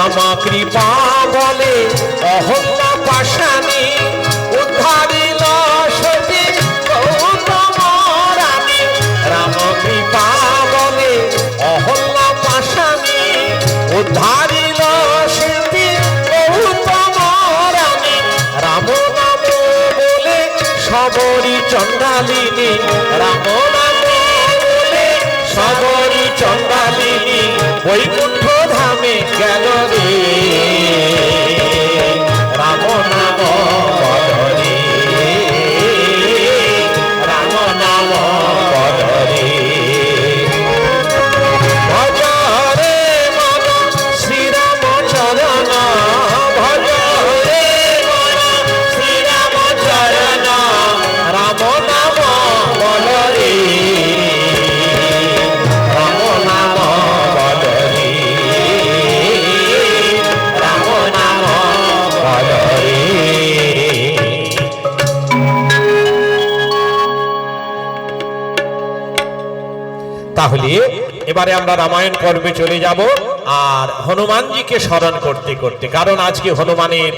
রামা কৃপা বলে অহল্যা পাশানি উদ্ধারিল সতী গৌতম রানী। রাম কৃপা বলে অহল্যা পাশানি উদ্ধারিল সতী গৌতম রানী। রাম নাম বলে সবরী চণ্ডালিনী, রাম নাম বলে সবরী চণ্ডালিনী বৈকুণ্ঠ ধামে গেল রে। রাম নাম বদরে, রাম নাম বদরে। ভজ রে মন শ্রীরাম চরণ, ভজ রে মন শ্রীরাম চরণ। রাম নাম বল রে, রাম নাম বল রে, রাম নাম বল রে। তাহলে এবারে আমরা রামায়ণ পর্বে চলে যাব আর হনুমানজিকে স্মরণ করতে করতে, কারণ আজকে হনুমানের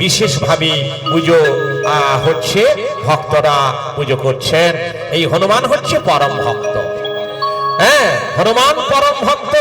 বিশেষভাবে পুজো হচ্ছে, ভক্তরা পুজো করছেন। এই হনুমান হচ্ছে পরম ভক্ত। হ্যাঁ, হনুমান পরম ভক্ত।